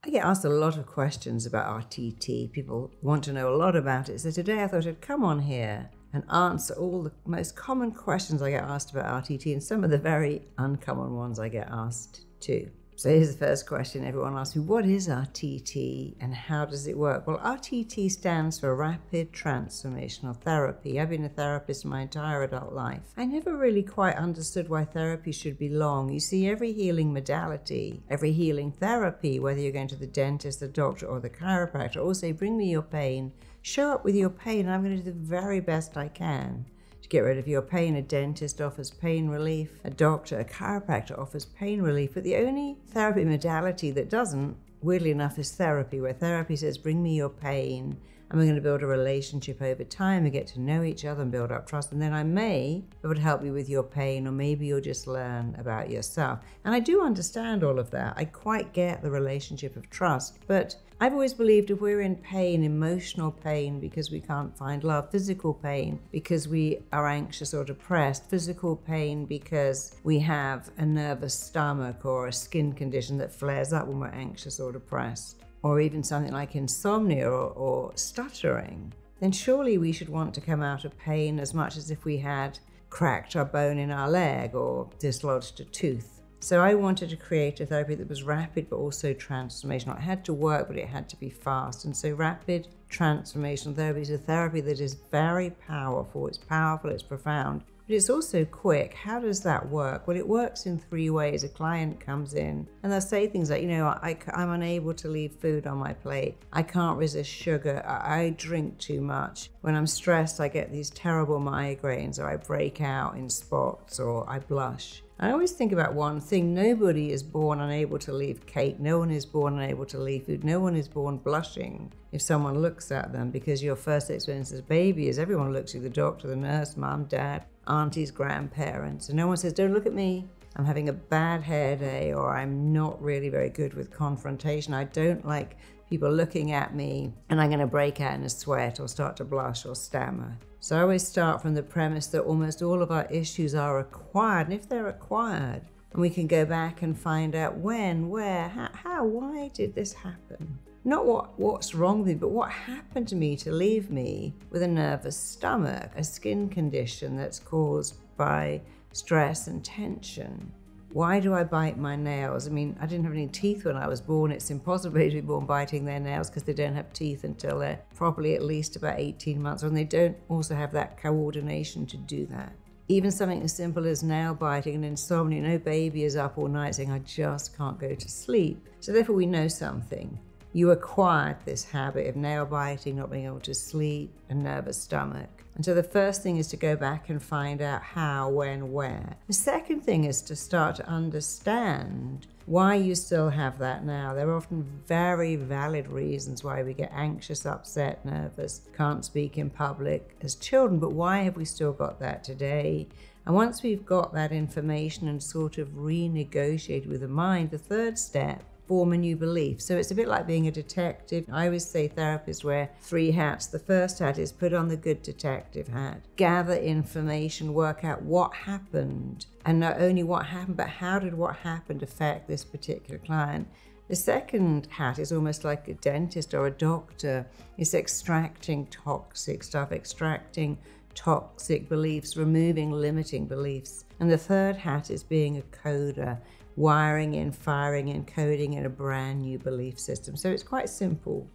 I get asked a lot of questions about RTT. People want to know a lot about it. So today I thought I'd come on here and answer all the most common questions I get asked about RTT and some of the very uncommon ones I get asked too. So here's the first question everyone asks me: what is RTT and how does it work? Well, RTT stands for Rapid Transformational Therapy. I've been a therapist my entire adult life. I never really quite understood why therapy should be long. You see, every healing modality, every healing therapy, whether you're going to the dentist, the doctor, or the chiropractor, all say, bring me your pain, show up with your pain, and I'm going to do the very best I can to get rid of your pain. A dentist offers pain relief, a doctor, a chiropractor offers pain relief, but the only therapy modality that doesn't, weirdly enough, is therapy, where therapy says, bring me your pain, and we're going to build a relationship over time and get to know each other and build up trust, and then I may be able to help you with your pain, or maybe you'll just learn about yourself. And I do understand all of that. I quite get the relationship of trust, but I've always believed if we're in pain, emotional pain because we can't find love, physical pain because we are anxious or depressed, physical pain because we have a nervous stomach or a skin condition that flares up when we're anxious or depressed, or even something like insomnia or stuttering, then surely we should want to come out of pain as much as if we had cracked our bone in our leg or dislodged a tooth. So I wanted to create a therapy that was rapid but also transformational. It had to work, but it had to be fast. And so Rapid Transformational Therapy is a therapy that is very powerful. It's powerful, it's profound, but it's also quick. How does that work? Well, it works in 3 ways. A client comes in and they'll say things like, I'm unable to leave food on my plate. I can't resist sugar. I drink too much. When I'm stressed, I get these terrible migraines, or I break out in spots, or I blush. I always think about one thing: nobody is born unable to leave cake. No one is born unable to leave food. No one is born blushing if someone looks at them, because your first experience as a baby is everyone looks at you, the doctor, the nurse, mom, dad, aunties, grandparents, and no one says, don't look at me, I'm having a bad hair day, or I'm not really very good with confrontation. I don't like people looking at me, and I'm going to break out in a sweat or start to blush or stammer. So I always start from the premise that almost all of our issues are acquired, and if they're acquired, and we can go back and find out when, where, how, why did this happen? Not what's wrong with me, but what happened to me to leave me with a nervous stomach, a skin condition that's caused by stress and tension. Why do I bite my nails? I mean, I didn't have any teeth when I was born. It's impossible to be born biting their nails because they don't have teeth until they're probably at least about 18 months old, and they don't also have that coordination to do that. Even something as simple as nail biting and insomnia. No baby is up all night saying, I just can't go to sleep. So therefore we know something. You acquired this habit of nail biting, not being able to sleep, a nervous stomach. And so the first thing is to go back and find out how, when, where. The second thing is to start to understand why you still have that now. There are often very valid reasons why we get anxious, upset, nervous, can't speak in public as children, but why have we still got that today? And once we've got that information and sort of renegotiated with the mind, the third step, form a new belief. So it's a bit like being a detective. I always say therapists wear 3 hats. The first hat is put on the good detective hat, gather information, work out what happened, and not only what happened, but how did what happened affect this particular client. The second hat is almost like a dentist or a doctor. It's extracting toxic stuff, extracting toxic beliefs, removing limiting beliefs. And the third hat is being a coder, wiring in, firing in, coding in a brand new belief system. So it's quite simple,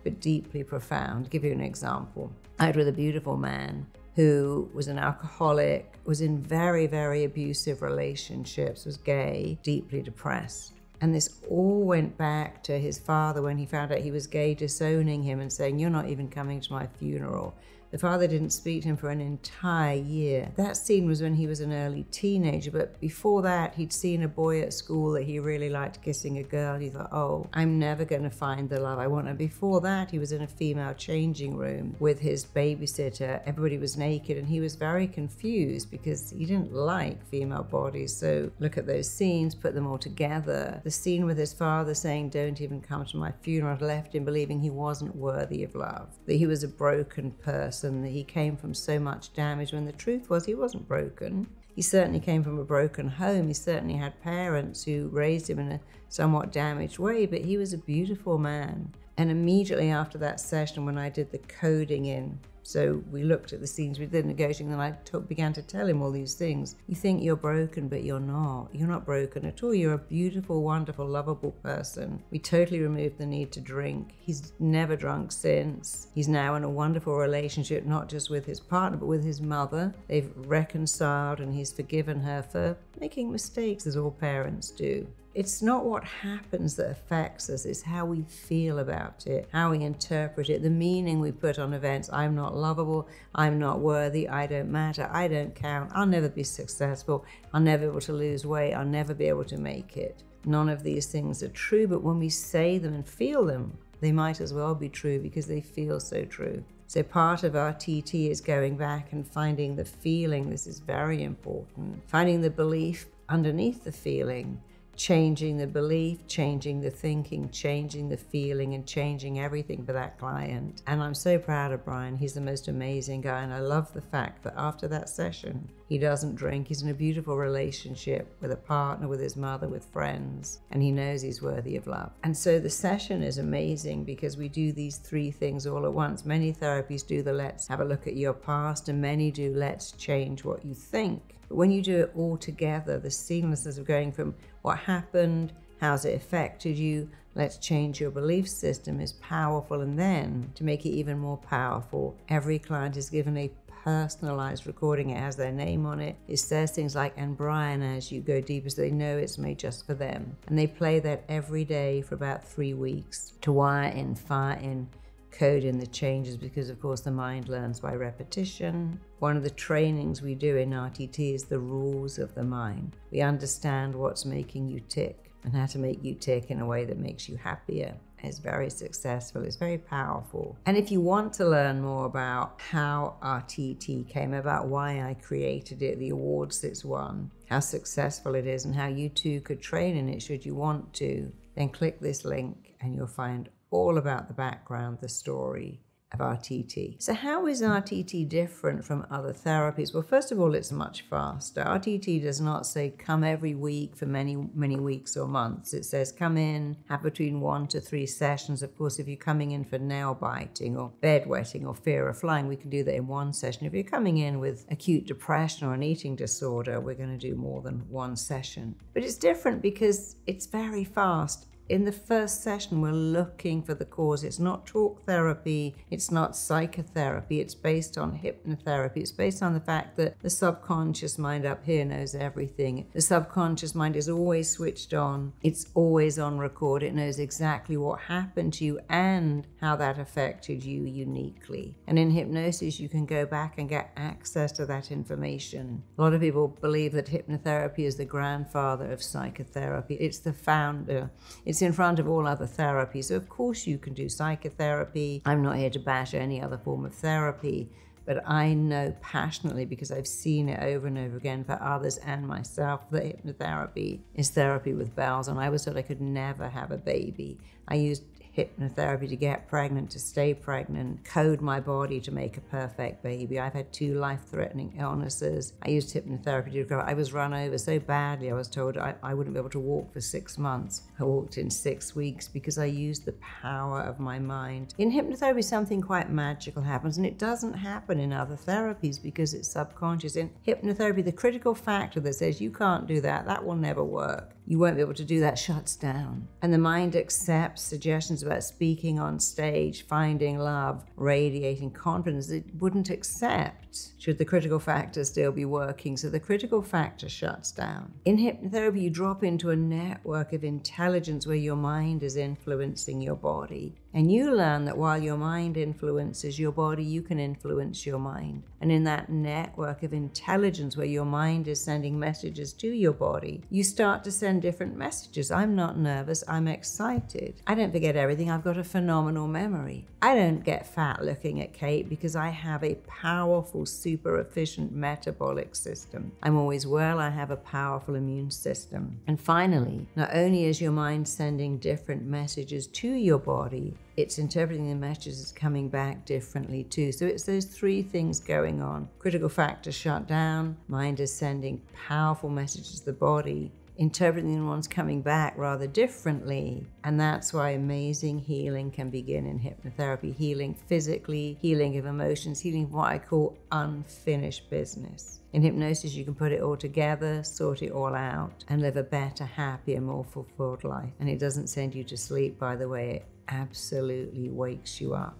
but deeply profound. I'll give you an example. I was with a beautiful man who was an alcoholic, was in very, very abusive relationships, was gay, deeply depressed. And this all went back to his father when he found out he was gay, disowning him and saying, you're not even coming to my funeral. The father didn't speak to him for an entire year. That scene was when he was an early teenager, but before that, he'd seen a boy at school that he really liked kissing a girl. He thought, oh, I'm never going to find the love I want. And before that, he was in a female changing room with his babysitter. Everybody was naked, and he was very confused because he didn't like female bodies. So look at those scenes, put them all together. The scene with his father saying, don't even come to my funeral, left him believing he wasn't worthy of love, that he was a broken person, that he came from so much damage, when the truth was he wasn't broken. He certainly came from a broken home. He certainly had parents who raised him in a somewhat damaged way, but he was a beautiful man. And immediately after that session, when I did the coding in, so we looked at the scenes, we did negotiating, and I began to tell him all these things. You think you're broken, but you're not. You're not broken at all. You're a beautiful, wonderful, lovable person. We totally removed the need to drink. He's never drunk since. He's now in a wonderful relationship, not just with his partner, but with his mother. They've reconciled, and he's forgiven her for making mistakes, as all parents do. It's not what happens that affects us, it's how we feel about it, how we interpret it, the meaning we put on events. I'm not lovable, I'm not worthy, I don't matter, I don't count, I'll never be successful, I'll never be able to lose weight, I'll never be able to make it. None of these things are true, but when we say them and feel them, they might as well be true because they feel so true. So part of RTT is going back and finding the feeling. This is very important. Finding the belief underneath the feeling, changing the belief, changing the thinking, changing the feeling, and changing everything for that client. And I'm so proud of Brian. He's the most amazing guy. And I love the fact that after that session, he doesn't drink. He's in a beautiful relationship with a partner, with his mother, with friends, and he knows he's worthy of love. And so the session is amazing because we do these three things all at once. Many therapies do the let's have a look at your past, and many do let's change what you think. But when you do it all together, the seamlessness of going from what happened, how's it affected you, let's change your belief system is powerful. And then to make it even more powerful, every client is given a personalized recording. It has their name on it. It says things like, and Brian, as you go deeper, so they know it's made just for them. And they play that every day for about 3 weeks to wire in, fire in, code in the changes, because of course the mind learns by repetition. One of the trainings we do in RTT is the rules of the mind. We understand what's making you tick and how to make you tick in a way that makes you happier. It's very successful, it's very powerful. And if you want to learn more about how RTT came about, why I created it, the awards it's won, how successful it is, and how you too could train in it should you want to, then click this link and you'll find all about the background, the story of RTT. So how is RTT different from other therapies? Well, first of all, it's much faster. RTT does not say come every week for many, many weeks or months. It says come in, have between 1 to 3 sessions. Of course, if you're coming in for nail biting or bedwetting or fear of flying, we can do that in 1 session. If you're coming in with acute depression or an eating disorder, we're going to do more than 1 session. But it's different because it's very fast. In the first session, we're looking for the cause. It's not talk therapy, it's not psychotherapy, it's based on hypnotherapy. It's based on the fact that the subconscious mind up here knows everything. The subconscious mind is always switched on. It's always on record. It knows exactly what happened to you and how that affected you uniquely. And in hypnosis, you can go back and get access to that information. A lot of people believe that hypnotherapy is the grandfather of psychotherapy. It's the founder. It's in front of all other therapies. So of course you can do psychotherapy. I'm not here to bash any other form of therapy, but I know passionately, because I've seen it over and over again for others and myself, that hypnotherapy is therapy with bells. And I was told I could never have a baby. I used hypnotherapy to get pregnant, to stay pregnant, code my body to make a perfect baby. I've had 2 life-threatening illnesses. I used hypnotherapy to recover. I was run over so badly, I was told I wouldn't be able to walk for 6 months. I walked in 6 weeks because I used the power of my mind. In hypnotherapy, something quite magical happens, and it doesn't happen in other therapies because it's subconscious. In hypnotherapy, the critical factor that says you can't do that, that will never work, you won't be able to do that, shuts down. And the mind accepts suggestions about speaking on stage, finding love, radiating confidence. It wouldn't accept should the critical factor still be working. So the critical factor shuts down. In hypnotherapy, you drop into a network of intelligence where your mind is influencing your body. And you learn that while your mind influences your body, you can influence your mind. And in that network of intelligence where your mind is sending messages to your body, you start to send send different messages. I'm not nervous, I'm excited. I don't forget everything, I've got a phenomenal memory. I don't get fat looking at Kate because I have a powerful, super efficient metabolic system. I'm always well, I have a powerful immune system. And finally, not only is your mind sending different messages to your body, it's interpreting the messages coming back differently too. So it's those three things going on. Critical factor shut down, mind is sending powerful messages to the body, interpreting the ones coming back rather differently. And that's why amazing healing can begin in hypnotherapy. Healing physically, healing of emotions, healing of what I call unfinished business. In hypnosis, you can put it all together, sort it all out, and live a better, happier, more fulfilled life. And it doesn't send you to sleep, by the way. It absolutely wakes you up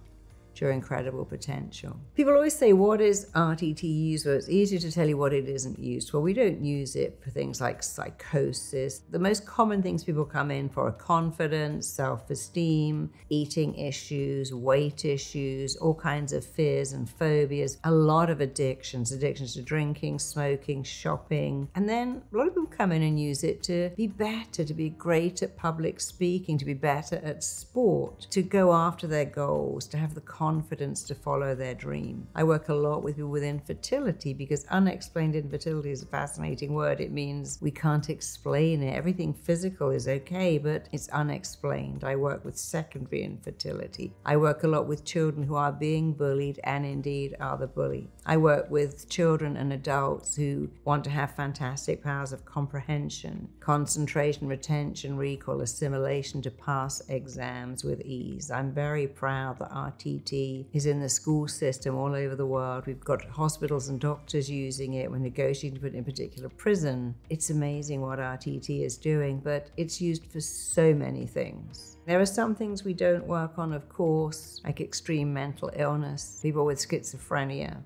to your incredible potential. People always say, what is RTT used for? It's easier to tell you what it isn't used for. We don't use it for things like psychosis. The most common things people come in for are confidence, self-esteem, eating issues, weight issues, all kinds of fears and phobias, a lot of addictions to drinking, smoking, shopping. And then a lot of people come in and use it to be better, to be great at public speaking, to be better at sport, to go after their goals, to have the confidence to follow their dream. I work a lot with people with infertility because unexplained infertility is a fascinating word. It means we can't explain it. Everything physical is okay, but it's unexplained. I work with secondary infertility. I work a lot with children who are being bullied and indeed are the bully. I work with children and adults who want to have fantastic powers of comprehension, concentration, retention, recall, assimilation to pass exams with ease. I'm very proud that RTT is in the school system all over the world. We've got hospitals and doctors using it. We're negotiating to put it in a particular prison. It's amazing what RTT is doing, but it's used for so many things. There are some things we don't work on, of course, like extreme mental illness, people with schizophrenia.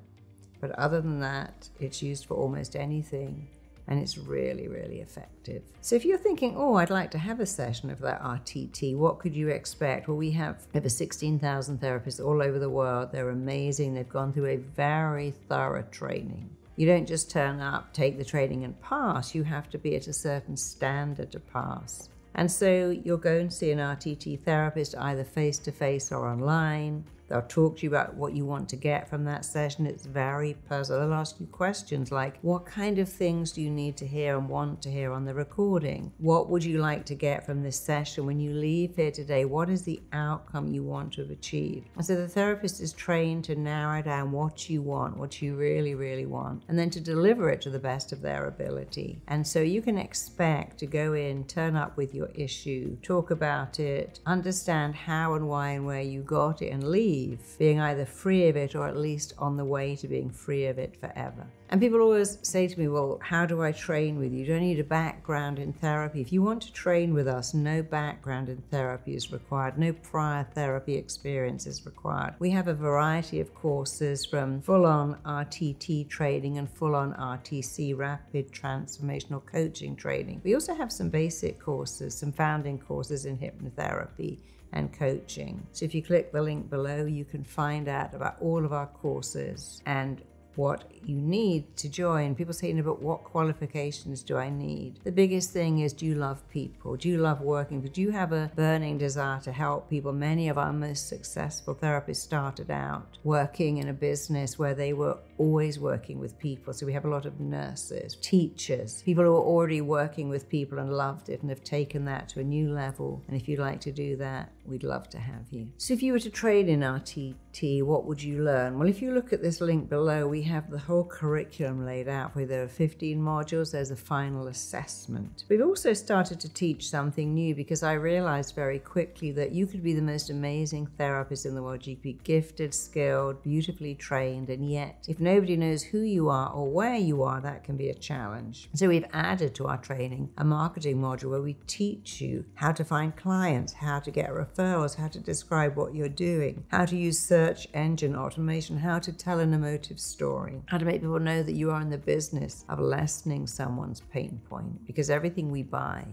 But other than that, it's used for almost anything. And it's really, really effective. So if you're thinking, oh, I'd like to have a session of that RTT, what could you expect? Well, we have over 16,000 therapists all over the world. They're amazing. They've gone through a very thorough training. You don't just turn up, take the training and pass. You have to be at a certain standard to pass. And so you'll go and see an RTT therapist either face-to-face or online. They'll talk to you about what you want to get from that session. It's very personal. They'll ask you questions like, what kind of things do you need to hear and want to hear on the recording? What would you like to get from this session? When you leave here today, what is the outcome you want to have achieved? And so the therapist is trained to narrow down what you want, what you really, really want, and then to deliver it to the best of their ability. And so you can expect to go in, turn up with your issue, talk about it, understand how and why and where you got it, and leave being either free of it or at least on the way to being free of it forever. And people always say to me, well, how do I train with you? You don't need a background in therapy. If you want to train with us, no background in therapy is required. No prior therapy experience is required. We have a variety of courses from full-on RTT training and full-on RTC, Rapid Transformational Coaching training. We also have some basic courses, some founding courses in hypnotherapy and coaching. So if you click the link below, you can find out about all of our courses and what you need to join. People say, but what qualifications do I need? The biggest thing is, do you love people? Do you love working? Do you have a burning desire to help people? Many of our most successful therapists started out working in a business where they were always working with people. So we have a lot of nurses, teachers, people who are already working with people and loved it and have taken that to a new level. And if you'd like to do that, we'd love to have you. So if you were to train in RTT, what would you learn? Well, if you look at this link below, we have the whole curriculum laid out where there are 15 modules. There's a final assessment. We've also started to teach something new because I realized very quickly that you could be the most amazing therapist in the world. You could be gifted, skilled, beautifully trained, and yet if nobody knows who you are or where you are, that can be a challenge. So we've added to our training a marketing module where we teach you how to find clients, how to get referrals, how to describe what you're doing, how to use search engine automation, how to tell an emotive story, how to make people know that you are in the business of lessening someone's pain point, because everything we buy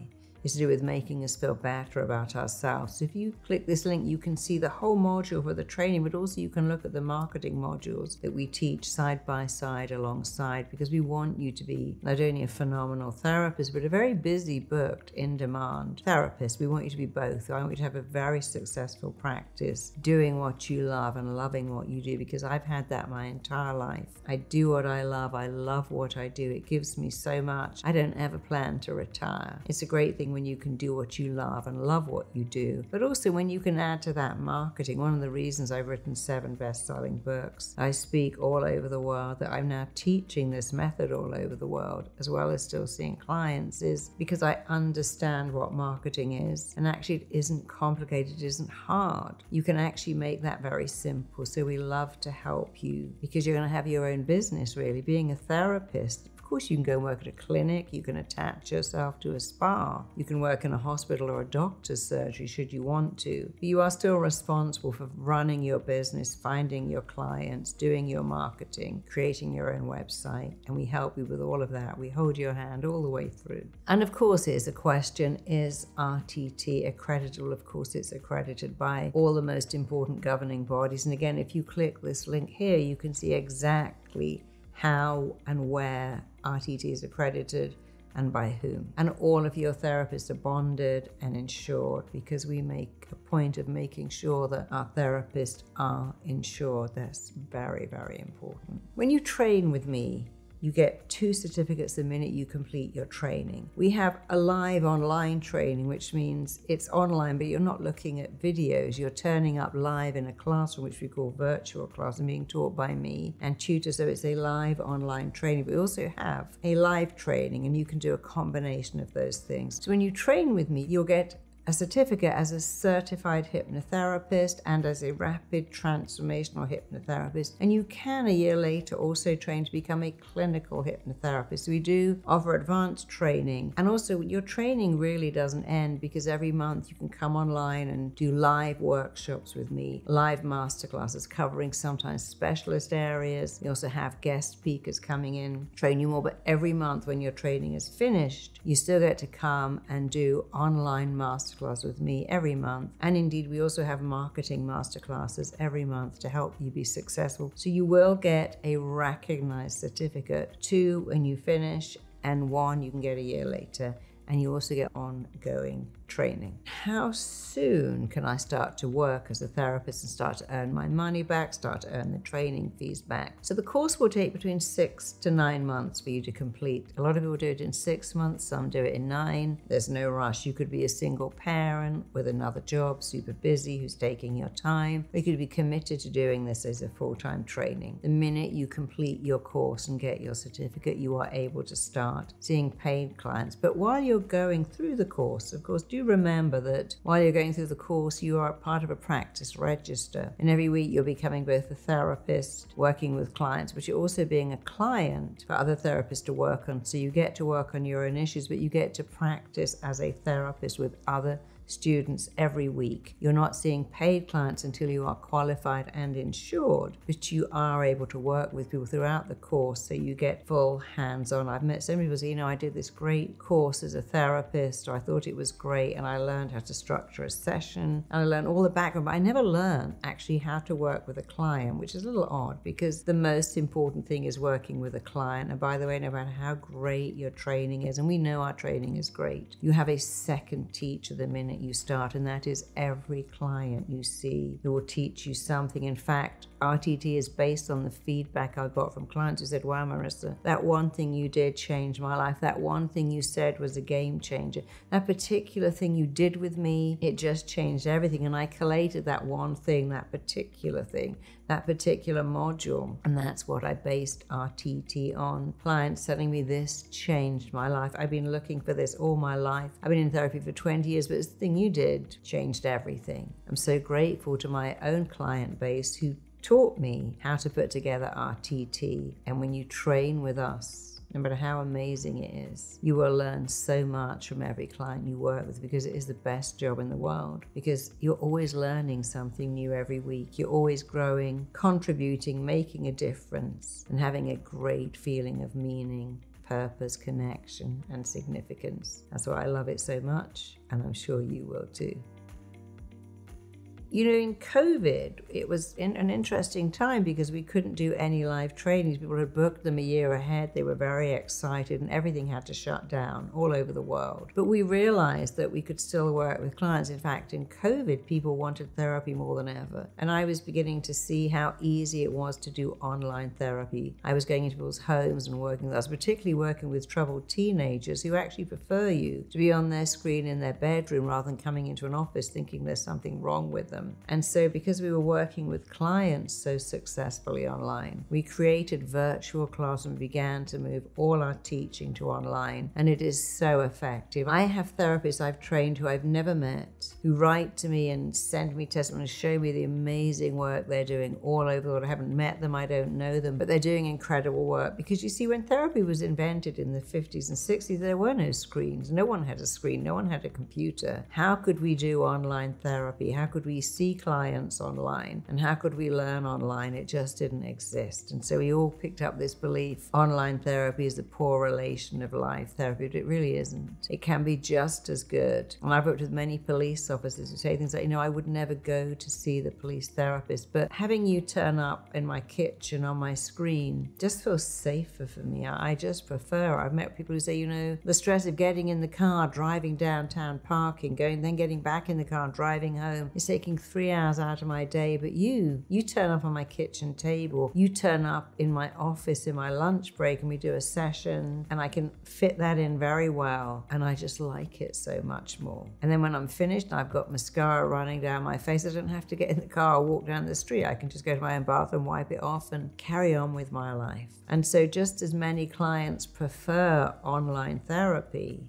is to do with making us feel better about ourselves. So if you click this link, you can see the whole module for the training, but also you can look at the marketing modules that we teach side by side alongside, because we want you to be not only a phenomenal therapist, but a very busy, booked, in-demand therapist. We want you to be both. I want you to have a very successful practice, doing what you love and loving what you do, because I've had that my entire life. I do what I love what I do. It gives me so much. I don't ever plan to retire. It's a great thing when you can do what you love and love what you do, but also when you can add to that marketing. One of the reasons I've written 7 best-selling books, I speak all over the world, that I'm now teaching this method all over the world, as well as still seeing clients, is because I understand what marketing is. And actually it isn't complicated, it isn't hard. You can actually make that very simple. So we love to help you, because you're going to have your own business, really. Being a therapist, of course you can go and work at a clinic, you can attach yourself to a spa, you can work in a hospital or a doctor's surgery should you want to, but you are still responsible for running your business, finding your clients, doing your marketing, creating your own website, and we help you with all of that. We hold your hand all the way through. And of course, here's a question: is RTT accredited? Well, of course it's accredited by all the most important governing bodies. And again, if you click this link here, you can see exactly how and where RTT is accredited and by whom. And all of your therapists are bonded and insured, because we make a point of making sure that our therapists are insured. That's very, very important. When you train with me, you get 2 certificates the minute you complete your training. We have a live online training, which means it's online, but you're not looking at videos. You're turning up live in a classroom, which we call virtual class, and being taught by me and tutors. So it's a live online training. We also have a live training, and you can do a combination of those things. So when you train with me, you'll get a certificate as a certified hypnotherapist and as a rapid transformational hypnotherapist. And you can, a year later, also train to become a clinical hypnotherapist. So we do offer advanced training. And also your training really doesn't end, because every month you can come online and do live workshops with me, live masterclasses covering sometimes specialist areas. We also have guest speakers coming in, train you more. But every month when your training is finished, you still get to come and do online masterclasses with me every month. And indeed, we also have marketing masterclasses every month to help you be successful. So you will get a recognized certificate, 2 when you finish, and 1 you can get a year later. And you also get ongoing training. How soon can I start to work as a therapist and start to earn my money back, start to earn the training fees back? So the course will take between 6 to 9 months for you to complete. A lot of people do it in 6 months, some do it in 9. There's no rush. You could be a single parent with another job, super busy, who's taking your time. Or you could be committed to doing this as a full-time training. The minute you complete your course and get your certificate, you are able to start seeing paid clients. But while you're going through the course, of course, do remember that while you're going through the course, you are part of a practice register. And every week you're becoming both a therapist, working with clients, but you're also being a client for other therapists to work on. So you get to work on your own issues, but you get to practice as a therapist with other students every week. You're not seeing paid clients until you are qualified and insured, but you are able to work with people throughout the course, so you get full hands-on. I've met so many people say, I did this great course as a therapist, or I thought it was great, and I learned how to structure a session, and I learned all the background, but I never learned actually how to work with a client, which is a little odd, because the most important thing is working with a client. And by the way, no matter how great your training is, and we know our training is great, you have a second teacher the minute you start, and that is every client you see who will teach you something. In fact, RTT is based on the feedback I got from clients who said, wow, Marisa, that one thing you did changed my life. That one thing you said was a game changer. That particular thing you did with me, it just changed everything. And I collated that one thing, that particular thing, that particular module. And that's what I based RTT on. Clients telling me this changed my life. I've been looking for this all my life. I've been in therapy for 20 years, but this thing you did changed everything. I'm so grateful to my own client base who taught me how to put together RTT. And when you train with us, no matter how amazing it is, you will learn so much from every client you work with, because it is the best job in the world, because you're always learning something new every week. You're always growing, contributing, making a difference, and having a great feeling of meaning purpose, connection, and significance. That's why I love it so much, and I'm sure you will too. You know, in COVID, it was an interesting time because we couldn't do any live trainings. People had booked them a year ahead. They were very excited and everything had to shut down all over the world. But we realized that we could still work with clients. In fact, in COVID, people wanted therapy more than ever. And I was beginning to see how easy it was to do online therapy. I was going into people's homes and working with us, particularly working with troubled teenagers who actually prefer you to be on their screen in their bedroom rather than coming into an office thinking there's something wrong with them. And so because we were working with clients so successfully online, we created virtual class and began to move all our teaching to online. And it is so effective. I have therapists I've trained who I've never met, who write to me and send me testimonies, show me the amazing work they're doing all over the world. I haven't met them, I don't know them, but they're doing incredible work. Because you see, when therapy was invented in the 50s and 60s, there were no screens. No one had a screen, no one had a computer. How could we do online therapy? How could we see clients online? And how could we learn online? It just didn't exist. And so we all picked up this belief online therapy is the poor relation of live therapy, but it really isn't. It can be just as good. And I've worked with many police officers who say things like, I would never go to see the police therapist, but having you turn up in my kitchen on my screen just feels safer for me. I just prefer. I've met people who say, the stress of getting in the car, driving downtown, parking, then getting back in the car and driving home is taking 3 hours out of my day. But you turn up on my kitchen table, you turn up in my office in my lunch break, and we do a session, and I can fit that in very well, and I just like it so much more. And then when I'm finished, I've got mascara running down my face. I don't have to get in the car or walk down the street. I can just go to my own bathroom, wipe it off, and carry on with my life. And so just as many clients prefer online therapy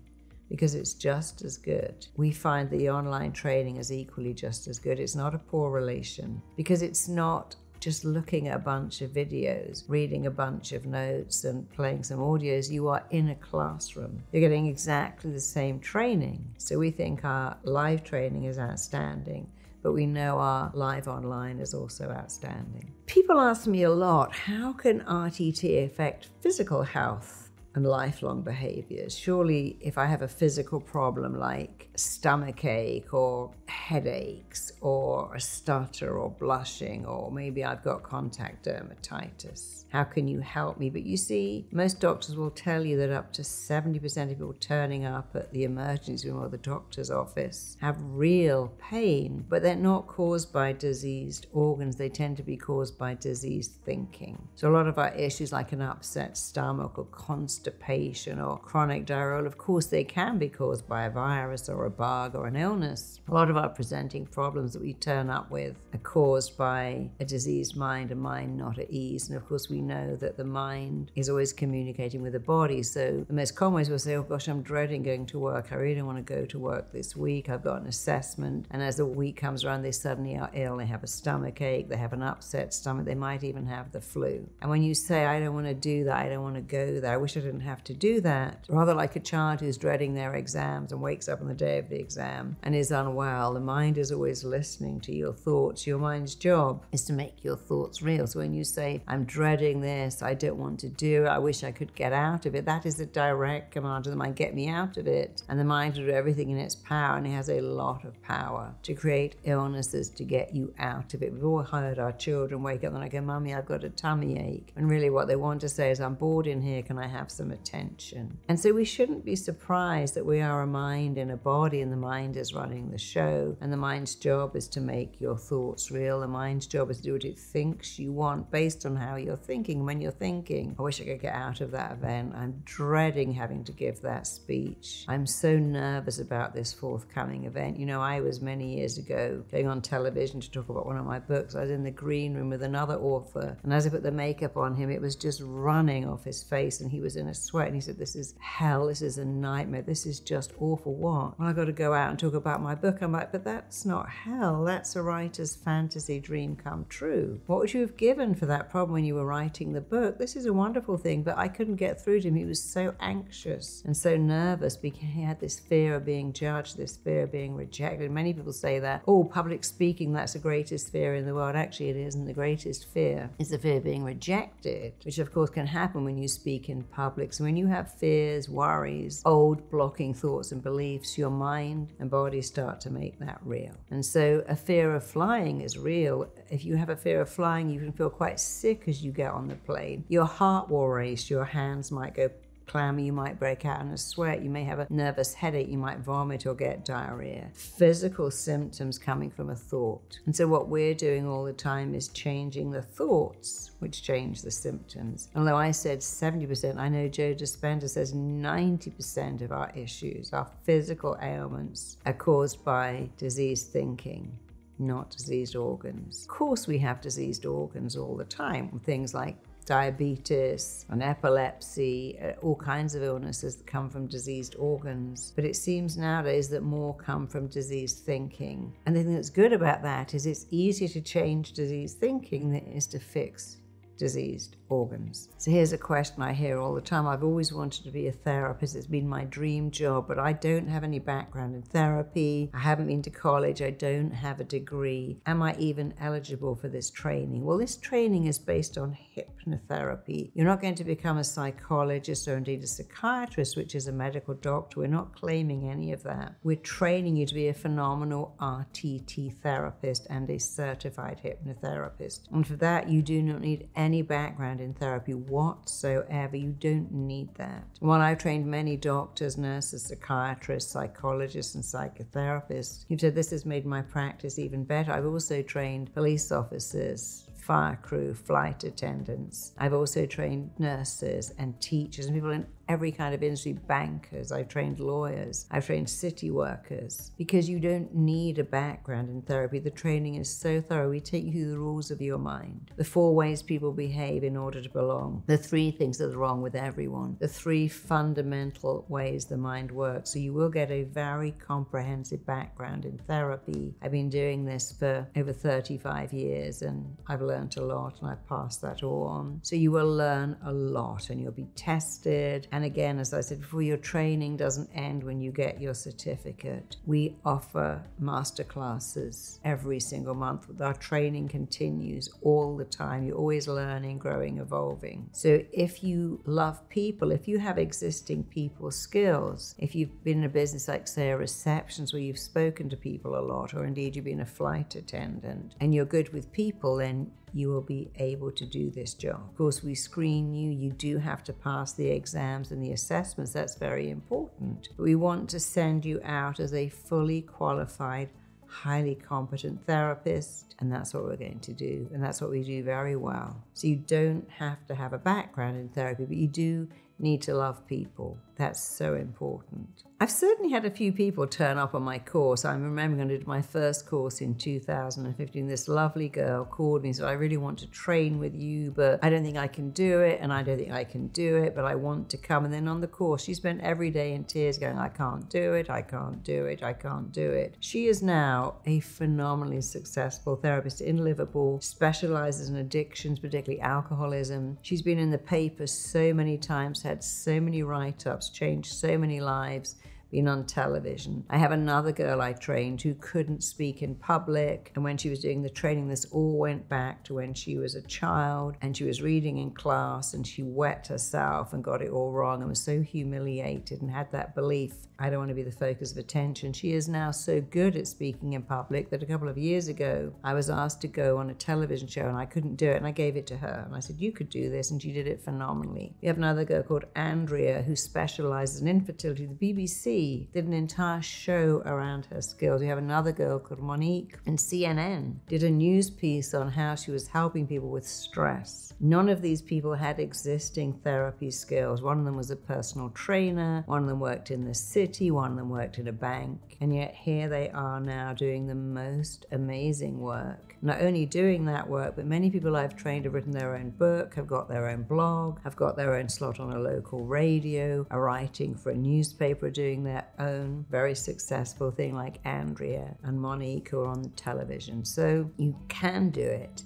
because it's just as good, we find the online training is equally just as good. It's not a poor relation because it's not just looking at a bunch of videos, reading a bunch of notes and playing some audios. You are in a classroom. You're getting exactly the same training. So we think our live training is outstanding, but we know our live online is also outstanding. People ask me a lot, how can RTT affect physical health and lifelong behaviors? Surely if I have a physical problem like stomach ache or headaches or a stutter or blushing, or maybe I've got contact dermatitis, how can you help me? But you see, most doctors will tell you that up to 70% of people turning up at the emergency room or the doctor's office have real pain, but they're not caused by diseased organs. They tend to be caused by diseased thinking. So a lot of our issues like an upset stomach or constipation or chronic diarrhea, of course they can be caused by a virus or a bug or an illness. A lot of our presenting problems that we turn up with are caused by a diseased mind, a mind not at ease. And of course we know that the mind is always communicating with the body. So the most common ways we'll say, oh gosh, I'm dreading going to work. I really don't want to go to work this week. I've got an assessment. And as the week comes around, they suddenly are ill. They have a stomach ache. They have an upset stomach. They might even have the flu. And when you say, I don't want to do that, I don't want to go there, I wish I didn't have to do that, rather like a child who's dreading their exams and wakes up on the day of the exam and is unwell, the mind is always listening to your thoughts. Your mind's job is to make your thoughts real. So when you say, I'm dreading this, I don't want to do it, I wish I could get out of it, that is a direct command to the mind, get me out of it. And the mind will do everything in its power, and it has a lot of power to create illnesses to get you out of it. We've all heard our children wake up and they go, Mummy, I've got a tummy ache. And really what they want to say is, I'm bored in here, can I have some attention? And so we shouldn't be surprised that we are a mind in a body, and the mind is running the show, and the mind's job is to make your thoughts real. The mind's job is to do what it thinks you want based on how you're thinking. When you're thinking, I wish I could get out of that event, I'm dreading having to give that speech, I'm so nervous about this forthcoming event. I was many years ago going on television to talk about one of my books. I was in the green room with another author, and as I put the makeup on him, it was just running off his face, and he was in a sweat, and he said, this is hell, this is a nightmare, this is just awful. What? Well, I got to go out and talk about my book. I'm like, but that's not hell, that's a writer's fantasy dream come true. What would you have given for that problem when you were writing the book? This is a wonderful thing, but I couldn't get through to him. He was so anxious and so nervous because he had this fear of being judged, this fear of being rejected. Many people say that, oh, public speaking, that's the greatest fear in the world. Actually, it isn't. The greatest fear is the fear of being rejected, which of course can happen when you speak in public public. So when you have fears, worries, old blocking thoughts and beliefs, your mind and body start to make that real. And so a fear of flying is real. If you have a fear of flying, you can feel quite sick as you get on the plane. Your heart will race, your hands might go clammy, you might break out in a sweat, you may have a nervous headache, you might vomit or get diarrhea. Physical symptoms coming from a thought. And so what we're doing all the time is changing the thoughts, which change the symptoms. Although I said 70%, I know Joe Dispenza says 90% of our issues, our physical ailments, are caused by diseased thinking, not diseased organs. Of course we have diseased organs all the time, things like diabetes and epilepsy, all kinds of illnesses that come from diseased organs. But it seems nowadays that more come from diseased thinking. And the thing that's good about that is it's easier to change diseased thinking than it is to fix diseased organs. So here's a question I hear all the time. I've always wanted to be a therapist. It's been my dream job, but I don't have any background in therapy. I haven't been to college. I don't have a degree. Am I even eligible for this training? Well, this training is based on hypnotherapy. You're not going to become a psychologist or indeed a psychiatrist, which is a medical doctor. We're not claiming any of that. We're training you to be a phenomenal RTT therapist and a certified hypnotherapist. And for that, you do not need any background in therapy whatsoever. You don't need that. While I've trained many doctors, nurses, psychiatrists, psychologists, and psychotherapists who've said this has made my practice even better, I've also trained police officers, fire crew, flight attendants. I've also trained nurses and teachers and people in every kind of industry, bankers. I've trained lawyers. I've trained city workers. Because you don't need a background in therapy. The training is so thorough. We take you through the rules of your mind, the 4 ways people behave in order to belong, the 3 things that are wrong with everyone, the 3 fundamental ways the mind works. So you will get a very comprehensive background in therapy. I've been doing this for over 35 years and I've learned a lot and I've passed that all on. So you will learn a lot and you'll be tested. And again, as I said before, your training doesn't end when you get your certificate. We offer masterclasses every single month. Our training continues all the time. You're always learning, growing, evolving. So if you love people, if you have existing people skills, if you've been in a business like, say, a receptionist where you've spoken to people a lot, or indeed you've been a flight attendant, and you're good with people, then you will be able to do this job. Of course, we screen you. You do have to pass the exams and the assessments. That's very important. But we want to send you out as a fully qualified, highly competent therapist, and that's what we're going to do. And that's what we do very well. So you don't have to have a background in therapy, but you do need to love people. That's so important. I've certainly had a few people turn up on my course. I remember when I did my first course in 2015. This lovely girl called me and said, I really want to train with you, but I don't think I can do it, and I don't think I can do it, but I want to come. And then on the course, she spent every day in tears going, I can't do it, I can't do it, I can't do it. She is now a phenomenally successful therapist in Liverpool, specializes in addictions, particularly alcoholism. She's been in the papers so many times, had so many write-ups, changed so many lives, been on television. I have another girl I trained who couldn't speak in public, and when she was doing the training, this all went back to when she was a child and she was reading in class and she wet herself and got it all wrong and was so humiliated and had that belief, I don't want to be the focus of attention. She is now so good at speaking in public that a couple of years ago I was asked to go on a television show and I couldn't do it, and I gave it to her and I said, you could do this, and she did it phenomenally. We have another girl called Andrea who specializes in infertility. The BBC did an entire show around her skills. We have another girl called Monique, and CNN did a news piece on how she was helping people with stress. None of these people had existing therapy skills. One of them was a personal trainer, one of them worked in the city, one of them worked in a bank, and yet here they are now doing the most amazing work. Not only doing that work, but many people I've trained have written their own book, have got their own blog, have got their own slot on a local radio, are writing for a newspaper, doing their own very successful thing, like Andrea and Monique, who are on the television. So you can do it.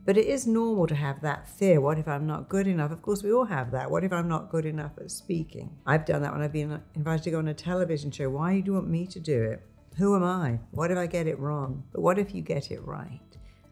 But it is normal to have that fear. What if I'm not good enough? Of course, we all have that. What if I'm not good enough at speaking? I've done that when I've been invited to go on a television show. Why do you want me to do it? Who am I? What if I get it wrong? But what if you get it right?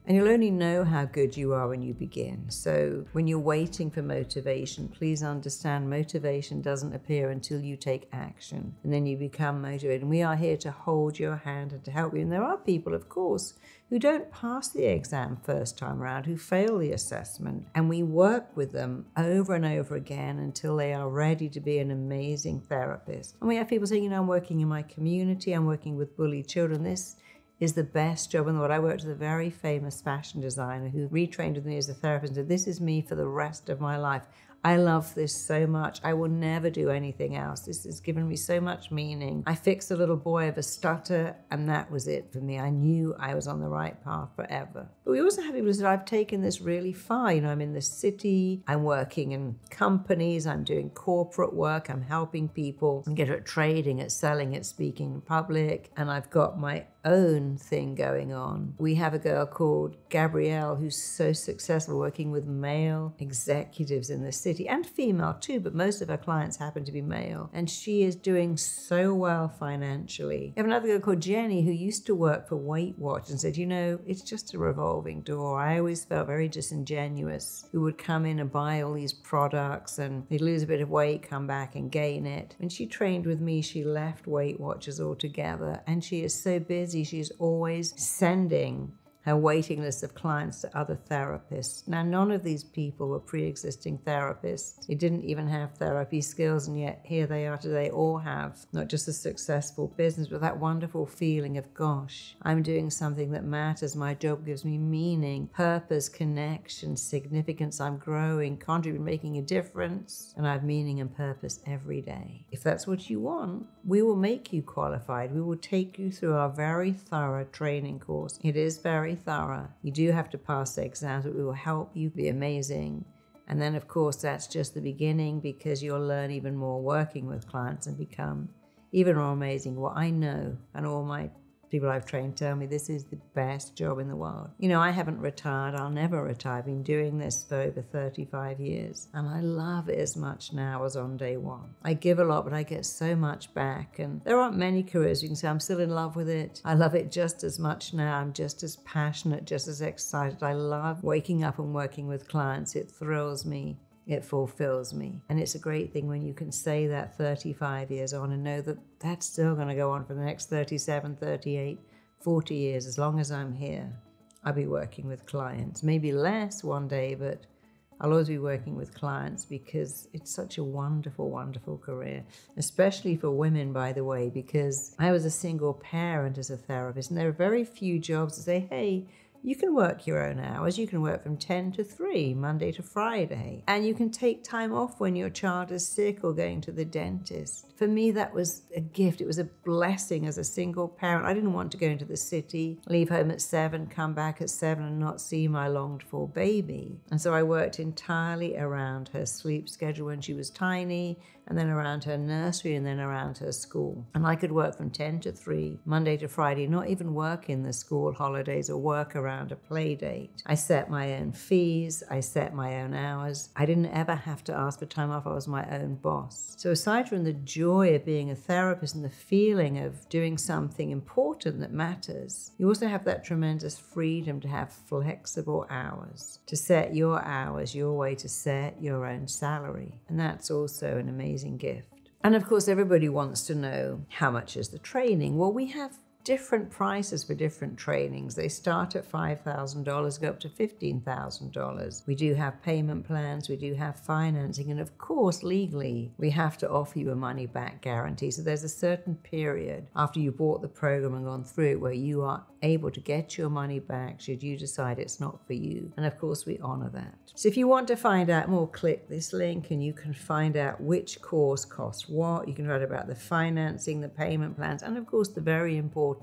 And you'll only know how good you are when you begin. So when you're waiting for motivation, please understand motivation doesn't appear until you take action, and then you become motivated. And we are here to hold your hand and to help you. And there are people, of course, who don't pass the exam first time around, who fail the assessment. And we work with them over and over again until they are ready to be an amazing therapist. And we have people saying, I'm working in my community, I'm working with bullied children. This is the best job in the world. I worked with a very famous fashion designer who retrained with me as a therapist and said, this is me for the rest of my life. I love this so much. I will never do anything else. This has given me so much meaning. I fixed a little boy of a stutter, and that was it for me. I knew I was on the right path forever. But we also have people who said, I've taken this really far. I'm in the city, I'm working in companies, I'm doing corporate work, I'm helping people and get at trading, at selling, at speaking in public, and I've got my own thing going on. We have a girl called Gabrielle who's so successful working with male executives in the city, and female too, but most of her clients happen to be male. And she is doing so well financially. We have another girl called Jenny who used to work for Weight Watch and said, it's just a revolving door. I always felt very disingenuous. Who would come in and buy all these products and they'd lose a bit of weight, come back and gain it. When she trained with me, she left Weight Watchers altogether, and she is so busy. She's always sending her waiting list of clients to other therapists. Now, none of these people were pre-existing therapists. They didn't even have therapy skills, and yet here they are today, all have not just a successful business, but that wonderful feeling of, gosh, I'm doing something that matters. My job gives me meaning, purpose, connection, significance. I'm growing, contributing, making a difference, and I have meaning and purpose every day. If that's what you want, we will make you qualified. We will take you through our very thorough training course. It is very thorough. You do have to pass the exams, but we will help you be amazing. And then, of course, that's just the beginning, because you'll learn even more working with clients and become even more amazing. What I know, and all my people I've trained tell me, this is the best job in the world. I haven't retired. I'll never retire. I've been doing this for over 35 years, and I love it as much now as on day one. I give a lot, but I get so much back, and there aren't many careers you can say I'm still in love with it. I love it just as much now. I'm just as passionate, just as excited. I love waking up and working with clients. It thrills me. It fulfills me. And it's a great thing when you can say that 35 years on and know that that's still going to go on for the next 37, 38, 40 years. As long as I'm here, I'll be working with clients. Maybe less one day, but I'll always be working with clients, because it's such a wonderful, wonderful career, especially for women, by the way, because I was a single parent as a therapist, and there are very few jobs that say, hey, you can work your own hours. You can work from 10 to 3, Monday to Friday. And you can take time off when your child is sick or going to the dentist. For me, that was a gift. It was a blessing as a single parent. I didn't want to go into the city, leave home at 7, come back at 7 and not see my longed-for baby. And so I worked entirely around her sleep schedule when she was tiny, and then around her nursery, and then around her school. And I could work from 10 to 3, Monday to Friday, not even work in the school holidays or work around a play date. I set my own fees, I set my own hours. I didn't ever have to ask for time off. I was my own boss. So aside from the joy of being a therapist and the feeling of doing something important that matters, you also have that tremendous freedom to have flexible hours, to set your hours your way, to set your own salary. And that's also an amazing gift. And of course, everybody wants to know, how much is the training? Well, we have different prices for different trainings. They start at $5,000, go up to $15,000. We do have payment plans, we do have financing, and of course, legally, we have to offer you a money-back guarantee. So there's a certain period after you bought the program and gone through it where you are able to get your money back should you decide it's not for you. And of course, we honor that. So if you want to find out more, click this link and you can find out which course costs what. You can write about the financing, the payment plans, and of course, the very important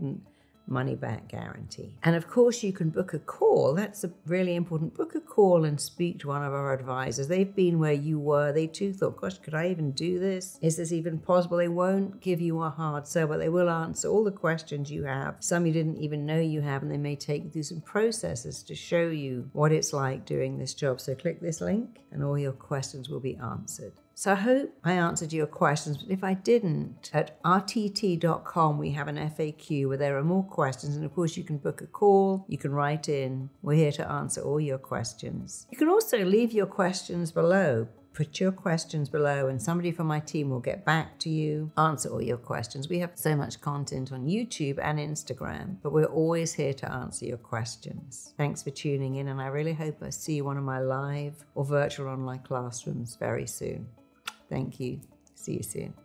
money-back guarantee. And of course, you can book a call. That's really important. Book a call and speak to one of our advisors. They've been where you were. They too thought, gosh, could I even do this? Is this even possible? They won't give you a hard sell, but they will answer all the questions you have. Some you didn't even know you have, and they may take you through some processes to show you what it's like doing this job. So click this link and all your questions will be answered. So I hope I answered your questions, but if I didn't, at rtt.com we have an FAQ where there are more questions, and of course you can book a call, you can write in. We're here to answer all your questions. You can also leave your questions below. Put your questions below and somebody from my team will get back to you, answer all your questions. We have so much content on YouTube and Instagram, but we're always here to answer your questions. Thanks for tuning in, and I really hope I see you in one of my live or virtual online classrooms very soon. Thank you. See you soon.